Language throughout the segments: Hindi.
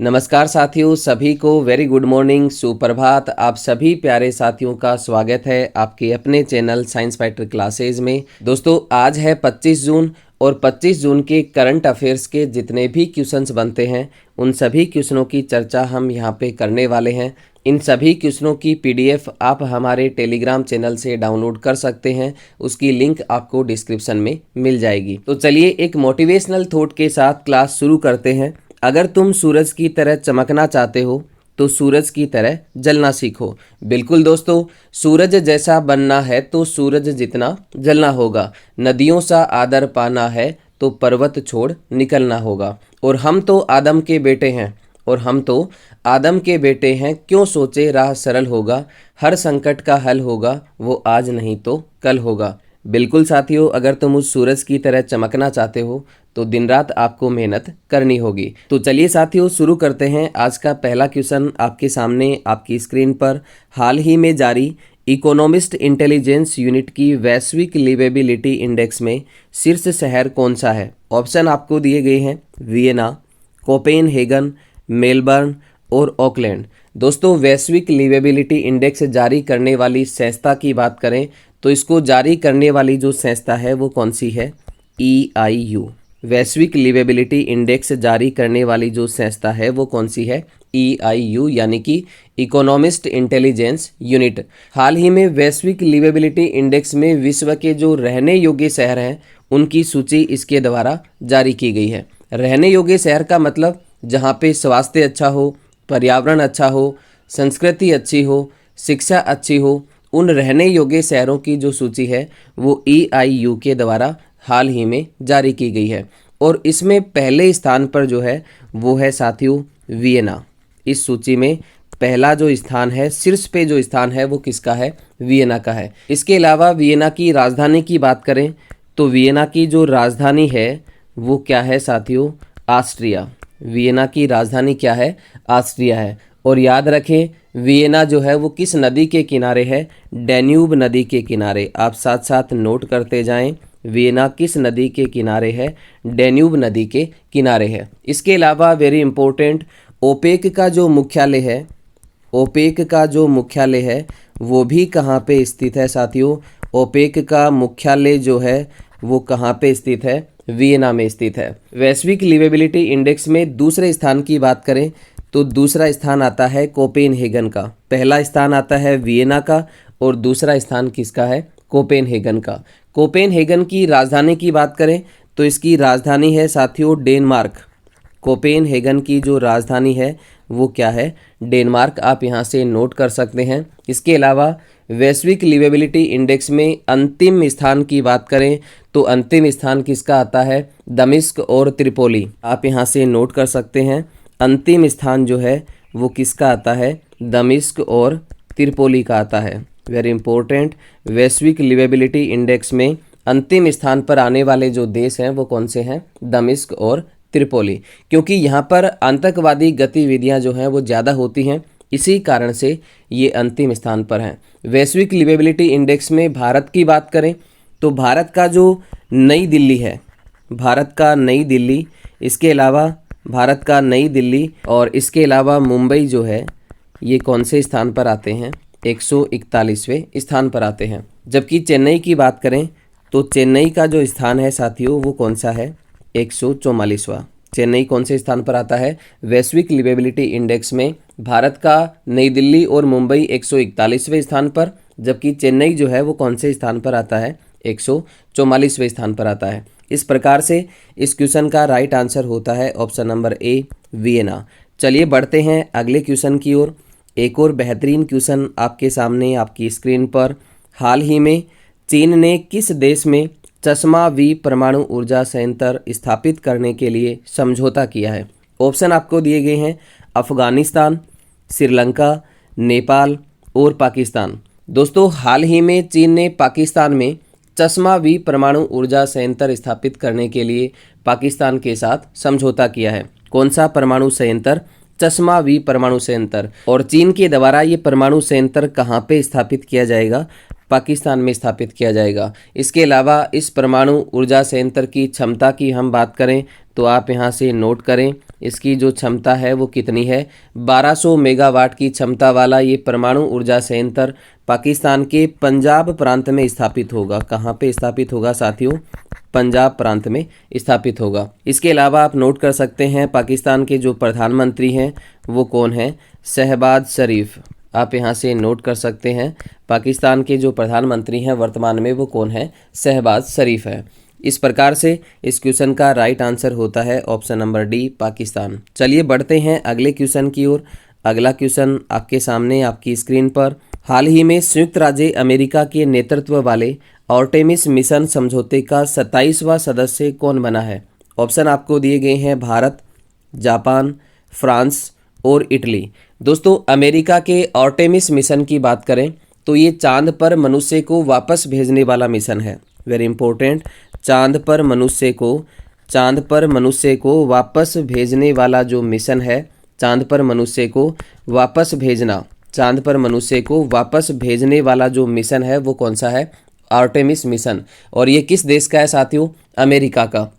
नमस्कार साथियों, सभी को वेरी गुड मॉर्निंग, सुप्रभात। आप सभी प्यारे साथियों का स्वागत है आपके अपने चैनल साइंस फाइटर क्लासेज में। दोस्तों, आज है 25 जून और 25 जून के करंट अफेयर्स के जितने भी क्वेश्चंस बनते हैं उन सभी क्वेश्चनों की चर्चा हम यहाँ पे करने वाले हैं। इन सभी क्वेश्चनों की पीडीएफ आप हमारे टेलीग्राम चैनल से डाउनलोड कर सकते हैं, उसकी लिंक आपको डिस्क्रिप्शन में मिल जाएगी। तो चलिए एक मोटिवेशनल थॉट के साथ क्लास शुरू करते हैं। अगर तुम सूरज की तरह चमकना चाहते हो तो सूरज की तरह जलना सीखो। बिल्कुल दोस्तों, सूरज जैसा बनना है तो सूरज जितना जलना होगा। नदियों सा आदर पाना है तो पर्वत छोड़ निकलना होगा। और हम तो आदम के बेटे हैं, क्यों सोचे राह सरल होगा। हर संकट का हल होगा, वो आज नहीं तो कल होगा। बिल्कुल साथियों, अगर तुम उस सूरज की तरह चमकना चाहते हो तो दिन रात आपको मेहनत करनी होगी। तो चलिए साथियों, शुरू करते हैं। आज का पहला क्वेश्चन आपके सामने आपकी स्क्रीन पर हाल ही में जारी इकोनॉमिस्ट इंटेलिजेंस यूनिट की वैश्विक लिवेबिलिटी इंडेक्स में शीर्ष शहर कौन सा है। ऑप्शन आपको दिए गए हैं वियना, कोपेनहेगन, मेलबर्न और ऑकलैंड। दोस्तों, वैश्विक लिवेबिलिटी इंडेक्स जारी करने वाली संस्था की बात करें तो इसको जारी करने वाली जो संस्था है वो कौन सी है? EIU। वैश्विक लिवेबिलिटी इंडेक्स जारी करने वाली जो संस्था है वो कौन सी है? EIU, यानी कि इकोनॉमिस्ट इंटेलिजेंस यूनिट। हाल ही में वैश्विक लिवेबिलिटी इंडेक्स में विश्व के जो रहने योग्य शहर हैं उनकी सूची इसके द्वारा जारी की गई है। रहने योग्य शहर का मतलब जहाँ पे स्वास्थ्य अच्छा हो, पर्यावरण अच्छा हो, संस्कृति अच्छी हो, शिक्षा अच्छी हो, उन रहने योग्य शहरों की जो सूची है वो EIU के द्वारा हाल ही में जारी की गई है। और इसमें पहले स्थान पर जो है वो है साथियों वियना। इस सूची में पहला जो स्थान है, शीर्ष पे जो स्थान है वो किसका है? वियना का है। इसके अलावा वियना की राजधानी की बात करें तो वियना की जो राजधानी है वो क्या है साथियों? ऑस्ट्रिया। वियना की राजधानी क्या है? ऑस्ट्रिया है। और याद रखें, वियना जो है वो किस नदी के किनारे है? डैन्यूब नदी के किनारे। आप साथ साथ नोट करते जाएं, वियना किस नदी के किनारे है? डैन्यूब नदी के किनारे है। इसके अलावा वेरी इंपॉर्टेंट, ओपेक का जो मुख्यालय है वो भी कहाँ पे स्थित है साथियों? ओपेक का मुख्यालय जो है वो कहाँ पे स्थित है? वियना में स्थित है। वैश्विक लिवेबिलिटी इंडेक्स में दूसरे स्थान की बात करें तो दूसरा स्थान आता है कोपेनहेगन का। पहला स्थान आता है वियना का और दूसरा स्थान किसका है? कोपेनहेगन का। कोपेनहेगन की राजधानी की बात करें तो इसकी राजधानी है साथियों डेनमार्क। कोपेनहेगन की जो राजधानी है वो क्या है? डेनमार्क। आप यहाँ से नोट कर सकते हैं। इसके अलावा वैश्विक लिवेबिलिटी इंडेक्स में अंतिम स्थान की बात करें तो अंतिम स्थान किसका आता है? दमिश्क और त्रिपोली। आप यहाँ से नोट कर सकते हैं, अंतिम स्थान जो है वो किसका आता है? दमिश्क और त्रिपोली का आता है। वेरी इंपॉर्टेंट, वैश्विक लिवेबिलिटी इंडेक्स में अंतिम स्थान पर आने वाले जो देश हैं वो कौन से हैं? दमिश्क और त्रिपोली। क्योंकि यहाँ पर आतंकवादी गतिविधियाँ जो हैं वो ज़्यादा होती हैं, इसी कारण से ये अंतिम स्थान पर हैं। वैश्विक लिवेबिलिटी इंडेक्स में भारत की बात करें तो भारत का जो नई दिल्ली है, इसके अलावा भारत का नई दिल्ली और इसके अलावा मुंबई जो है ये कौन से स्थान पर आते हैं? 141वें स्थान पर आते हैं। जबकि चेन्नई की बात करें तो चेन्नई का जो स्थान है साथियों वो कौन सा है? 144वां। चेन्नई कौन से स्थान पर आता है? वैश्विक लिवेबिलिटी इंडेक्स में भारत का नई दिल्ली और मुंबई 141वें स्थान पर, जबकि चेन्नई जो है वो कौन से स्थान पर आता है? 144वें स्थान पर आता है। इस प्रकार से इस क्वेश्चन का राइट आंसर होता है ऑप्शन नंबर ए, वियना। चलिए बढ़ते हैं अगले क्वेश्चन की ओर। एक और बेहतरीन क्वेश्चन आपके सामने आपकी स्क्रीन पर। हाल ही में चीन ने किस देश में चश्मा वी परमाणु ऊर्जा संयंत्र स्थापित करने के लिए समझौता किया है? ऑप्शन आपको दिए गए हैं अफगानिस्तान, श्रीलंका, नेपाल और पाकिस्तान। दोस्तों, हाल ही में चीन ने पाकिस्तान में चश्मा वी परमाणु ऊर्जा संयंत्र स्थापित करने के लिए पाकिस्तान के साथ समझौता किया है। कौन सा परमाणु संयंत्र? चश्मा वी परमाणु संयंत्र। और चीन के द्वारा ये परमाणु संयंत्र कहाँ पे स्थापित किया जाएगा? पाकिस्तान में स्थापित किया जाएगा। इसके अलावा इस परमाणु ऊर्जा संयंत्र की क्षमता की हम बात करें तो आप यहाँ से नोट करें, इसकी जो क्षमता है वो कितनी है? 1200 मेगावाट की क्षमता वाला ये परमाणु ऊर्जा संयंत्र पाकिस्तान के पंजाब प्रांत में स्थापित होगा। कहाँ पे स्थापित होगा साथियों? पंजाब प्रांत में स्थापित होगा। इसके अलावा आप नोट कर सकते हैं पाकिस्तान के जो प्रधानमंत्री हैं वो कौन हैं? शहबाज शरीफ। आप यहाँ से नोट कर सकते हैं पाकिस्तान के जो प्रधानमंत्री हैं वर्तमान में वो कौन है? शहबाज शरीफ है। इस प्रकार से इस क्वेश्चन का राइट आंसर होता है ऑप्शन नंबर डी, पाकिस्तान। चलिए बढ़ते हैं अगले क्वेश्चन की ओर। अगला क्वेश्चन आपके सामने आपकी स्क्रीन पर। हाल ही में संयुक्त राज्य अमेरिका के नेतृत्व वाले आर्टेमिस मिशन समझौते का 27वां सदस्य कौन बना है? ऑप्शन आपको दिए गए हैं भारत, जापान, फ्रांस और इटली। दोस्तों अमेरिका के आर्टेमिस मिशन की बात करें तो ये चांद पर मनुष्य को वापस भेजने वाला मिशन है। वेरी इंपॉर्टेंट, चांद पर मनुष्य को वापस भेजने वाला जो मिशन है, चांद पर मनुष्य को वापस भेजने वाला जो मिशन है वो कौन सा है? Artemis mission. और ये किस देश का है साथियों? अमेरिका का।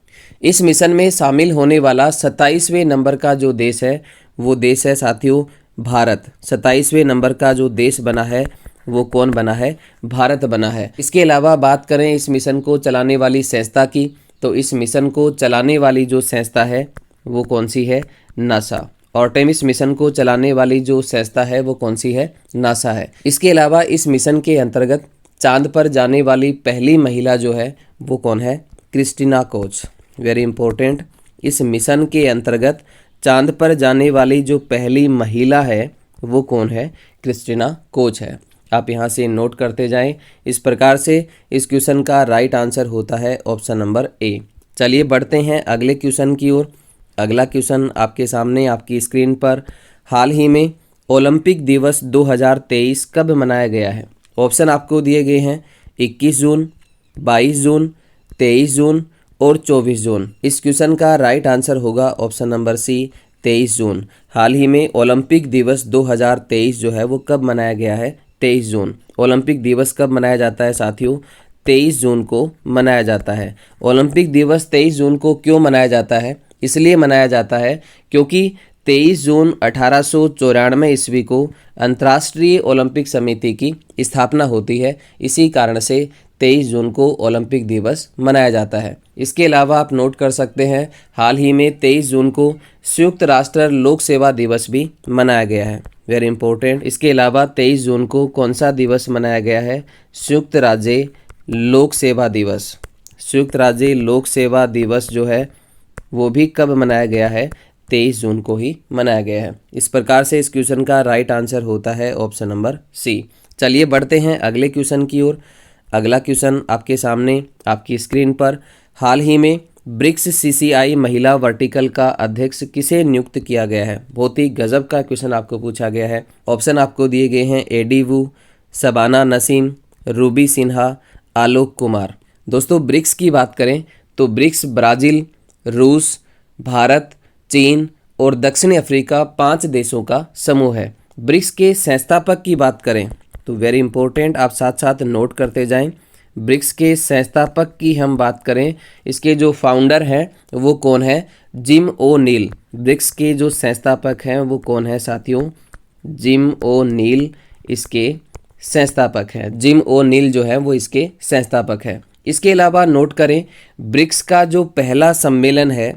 इस मिशन में शामिल होने वाला 27वें नंबर का जो देश है वो देश है साथियों भारत। 27वें नंबर का जो देश बना है वो कौन बना है? भारत बना है। इसके अलावा बात करें इस मिशन को चलाने वाली संस्था की, तो इस मिशन को चलाने वाली जो संस्था है वो कौन सी है? नासा। आर्टेमिस मिशन को चलाने वाली जो संस्था है वो कौन सी है? नासा है। इसके अलावा इस मिशन के अंतर्गत चांद पर जाने वाली पहली महिला जो है वो कौन है? Christina Koch. वेरी इंपॉर्टेंट, इस मिशन के अंतर्गत चांद पर जाने वाली जो पहली महिला है वो कौन है? क्रिस्टीना कोच है। आप यहाँ से नोट करते जाएं। इस प्रकार से इस क्वेश्चन का राइट आंसर होता है ऑप्शन नंबर ए। चलिए बढ़ते हैं अगले क्वेश्चन की ओर। अगला क्वेश्चन आपके सामने आपकी स्क्रीन पर। हाल ही में ओलंपिक दिवस 2023 कब मनाया गया है? ऑप्शन आपको दिए गए हैं 21 जून, 22 जून, 23 जून और 24 जून। इस क्वेश्चन का राइट आंसर होगा ऑप्शन नंबर सी, 23 जून। हाल ही में ओलंपिक दिवस 2023 जो है वो कब मनाया गया है? 23 जून। ओलंपिक दिवस कब मनाया जाता है साथियों? 23 जून को मनाया जाता है। ओलंपिक दिवस 23 जून को क्यों मनाया जाता है? इसलिए मनाया जाता है क्योंकि 23 जून 1894 ईस्वी को अंतर्राष्ट्रीय ओलंपिक समिति की स्थापना होती है। इसी कारण से 23 जून को ओलंपिक दिवस मनाया जाता है। इसके अलावा आप नोट कर सकते हैं हाल ही में 23 जून को संयुक्त राष्ट्र लोक सेवा दिवस भी मनाया गया है। वेरी इंपॉर्टेंट, इसके अलावा 23 जून को कौन सा दिवस मनाया गया है? संयुक्त राज्य लोक सेवा दिवस। संयुक्त राज्य लोक सेवा दिवस जो है वो भी कब मनाया गया है? 23 जून को ही मनाया गया है। इस प्रकार से इस क्वेश्चन का राइट आंसर होता है ऑप्शन नंबर सी। चलिए बढ़ते हैं अगले क्वेश्चन की ओर। अगला क्वेश्चन आपके सामने आपकी स्क्रीन पर। हाल ही में ब्रिक्स सीसीआई महिला वर्टिकल का अध्यक्ष किसे नियुक्त किया गया है? बहुत ही गजब का क्वेश्चन आपको पूछा गया है। ऑप्शन आपको दिए गए हैं एडी वू, शबाना नसीम, रूबी सिन्हा, आलोक कुमार। दोस्तों ब्रिक्स की बात करें तो ब्रिक्स ब्राज़ील, रूस, भारत, चीन और दक्षिण अफ्रीका 5 देशों का समूह है। ब्रिक्स के संस्थापक की बात करें तो वेरी इंपॉर्टेंट, आप साथ साथ नोट करते जाएं। ब्रिक्स के संस्थापक की हम बात करें, इसके जो फाउंडर हैं वो कौन है? जिम ओ नील। ब्रिक्स के जो संस्थापक हैं वो कौन है साथियों? जिम ओ नील इसके संस्थापक हैं। जिम ओ नील जो है वो इसके संस्थापक है। इसके अलावा नोट करें ब्रिक्स का जो पहला सम्मेलन है,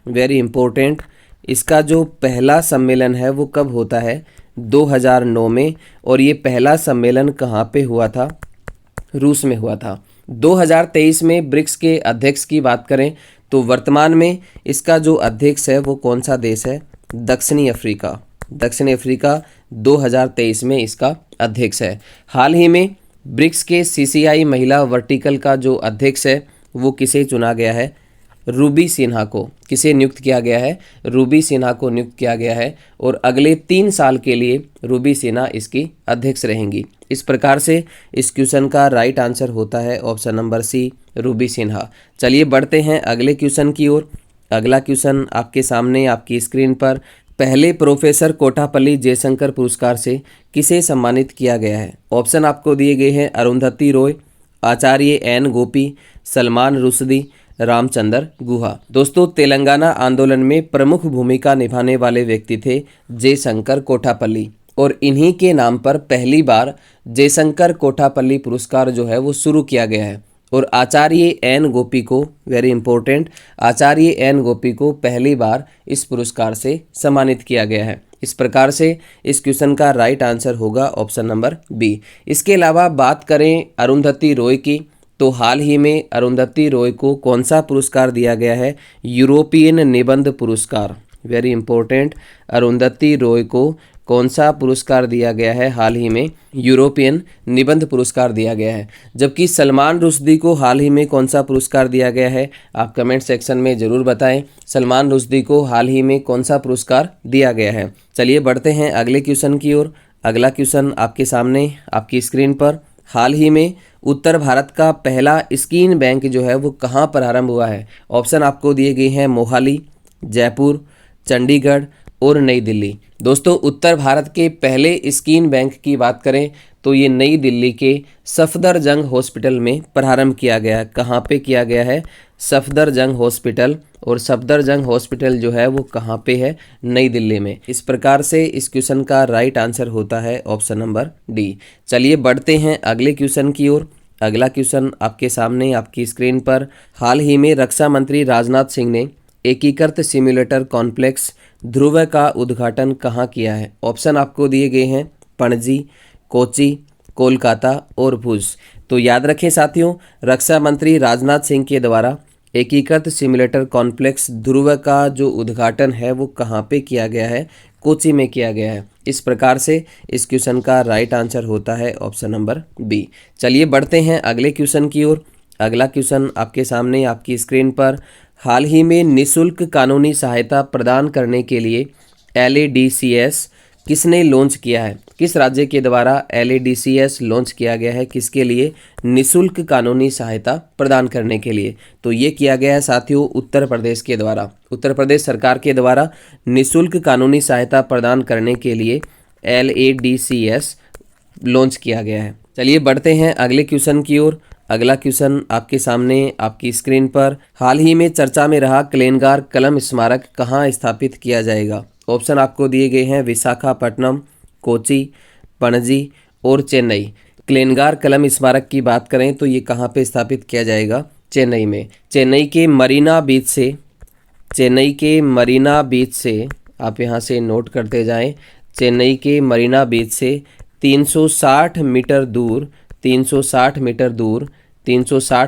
वेरी इंपॉर्टेंट, इसका जो पहला सम्मेलन है वो कब होता है? 2009 में। और ये पहला सम्मेलन कहाँ पे हुआ था? रूस में हुआ था। 2023 में ब्रिक्स के अध्यक्ष की बात करें तो वर्तमान में इसका जो अध्यक्ष है वो कौन सा देश है? दक्षिणी अफ्रीका। दक्षिणी अफ्रीका 2023 में इसका अध्यक्ष है। हाल ही में ब्रिक्स के सीसीआई महिला वर्टिकल का जो अध्यक्ष है वो किसे चुना गया है? रूबी सिन्हा को। किसे नियुक्त किया गया है? रूबी सिन्हा को नियुक्त किया गया है और अगले 3 साल के लिए रूबी सिन्हा इसकी अध्यक्ष रहेंगी। इस प्रकार से इस क्वेश्चन का राइट आंसर होता है option number C, Ruby Sinha. चलिए बढ़ते हैं अगले क्वेश्चन की ओर। अगला क्वेश्चन आपके सामने आपकी स्क्रीन पर। पहले प्रोफेसर कोटापल्ली जयशंकर पुरस्कार से किसे सम्मानित किया गया है? ऑप्शन आपको दिए गए हैं अरुंधति रॉय, आचार्य एन गोपी, सलमान रुश्दी, रामचंद्र गुहा। दोस्तों, तेलंगाना आंदोलन में प्रमुख भूमिका निभाने वाले व्यक्ति थे जयशंकर कोठापल्ली, और इन्हीं के नाम पर पहली बार जयशंकर कोठापल्ली पुरस्कार जो है वो शुरू किया गया है। और आचार्य एन गोपी को, वेरी इंपॉर्टेंट, आचार्य एन गोपी को पहली बार इस पुरस्कार से सम्मानित किया गया है। इस प्रकार से इस क्वेश्चन का राइट आंसर होगा ऑप्शन नंबर बी। इसके अलावा बात करें अरुंधति रॉय की, तो हाल ही में अरुंधति रॉय को कौन सा पुरस्कार दिया गया है? यूरोपियन निबंध पुरस्कार। वेरी इंपॉर्टेंट, अरुंधति रॉय को कौन सा पुरस्कार दिया गया है? हाल ही में यूरोपियन निबंध पुरस्कार दिया गया है। जबकि सलमान रुश्दी को हाल ही में कौन सा पुरस्कार दिया गया है? आप कमेंट सेक्शन में ज़रूर बताएं, सलमान रुश्दी को हाल ही में कौन सा पुरस्कार दिया गया है। चलिए बढ़ते हैं अगले क्वेश्चन की ओर। अगला क्वेश्चन आपके सामने आपकी स्क्रीन पर। हाल ही में उत्तर भारत का पहला स्कीन बैंक जो है वो कहाँ प्रारंभ हुआ है? ऑप्शन आपको दिए गए हैं मोहाली, जयपुर, चंडीगढ़ और नई दिल्ली। दोस्तों, उत्तर भारत के पहले स्कीन बैंक की बात करें तो ये नई दिल्ली के सफदरजंग हॉस्पिटल में प्रारंभ किया गया है। कहाँ पे किया गया है? सफदरजंग हॉस्पिटल। और सफदरजंग हॉस्पिटल जो है वो कहाँ पे है? नई दिल्ली में। इस प्रकार से इस क्वेश्चन का राइट आंसर होता है ऑप्शन नंबर डी। चलिए बढ़ते हैं अगले क्वेश्चन की ओर। अगला क्वेश्चन आपके सामने आपकी स्क्रीन पर। हाल ही में रक्षा मंत्री राजनाथ सिंह ने एकीकृत सिम्युलेटर कॉम्प्लेक्स ध्रुव का उद्घाटन कहाँ किया है? ऑप्शन आपको दिए गए हैं पणजी, कोची, कोलकाता और भुज। तो याद रखें साथियों, रक्षा मंत्री राजनाथ सिंह के द्वारा एकीकृत सिम्युलेटर कॉम्प्लेक्स ध्रुव का जो उद्घाटन है वो कहाँ पे किया गया है? कोची में किया गया है। इस प्रकार से इस क्वेश्चन का राइट आंसर होता है ऑप्शन नंबर बी। चलिए बढ़ते हैं अगले क्वेश्चन की ओर। अगला क्वेश्चन आपके सामने आपकी स्क्रीन पर। हाल ही में निःशुल्क कानूनी सहायता प्रदान करने के लिए LADCS किसने लॉन्च किया है? किस राज्य के द्वारा LADCS लॉन्च किया गया है? किसके लिए? निःशुल्क कानूनी सहायता प्रदान करने के लिए। तो ये किया गया है साथियों उत्तर प्रदेश के द्वारा। उत्तर प्रदेश सरकार के द्वारा निःशुल्क कानूनी सहायता प्रदान करने के लिए LADCS लॉन्च किया गया है। चलिए बढ़ते हैं अगले क्वेश्चन की ओर। अगला क्वेश्चन आपके सामने आपकी स्क्रीन पर। हाल ही में चर्चा में रहा क्लेनगार कलम स्मारक कहाँ स्थापित किया जाएगा? ऑप्शन आपको दिए गए हैं विशाखापट्टनम, कोची, पणजी और चेन्नई। क्लेनगार कलम स्मारक की बात करें तो ये कहाँ पे स्थापित किया जाएगा? चेन्नई में। चेन्नई के मरीना बीच से आप यहाँ से नोट करते जाएं। चेन्नई के मरीना बीच से 360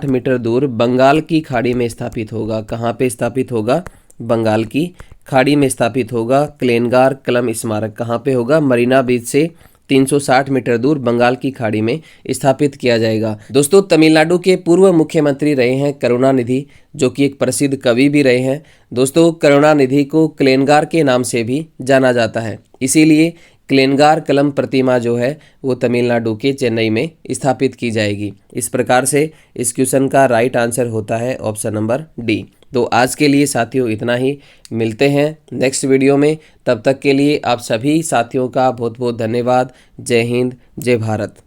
मीटर दूर बंगाल की खाड़ी में स्थापित होगा। कहाँ पे स्थापित होगा? बंगाल की खाड़ी में स्थापित होगा क्लेनगार कलम स्मारक। कहाँ पे होगा? मरीना बीच से 360 मीटर दूर बंगाल की खाड़ी में स्थापित किया जाएगा। दोस्तों, तमिलनाडु के पूर्व मुख्यमंत्री रहे हैं करुणानिधि, जो कि एक प्रसिद्ध कवि भी रहे हैं। दोस्तों, करुणानिधि को क्लेनगार के नाम से भी जाना जाता है, इसीलिए क्लेनगार कलम प्रतिमा जो है वो तमिलनाडु के चेन्नई में स्थापित की जाएगी। इस प्रकार से इस क्वेश्चन का राइट आंसर होता है ऑप्शन नंबर डी। तो आज के लिए साथियों इतना ही। मिलते हैं नेक्स्ट वीडियो में। तब तक के लिए आप सभी साथियों का बहुत बहुत धन्यवाद। जय हिंद, जय भारत।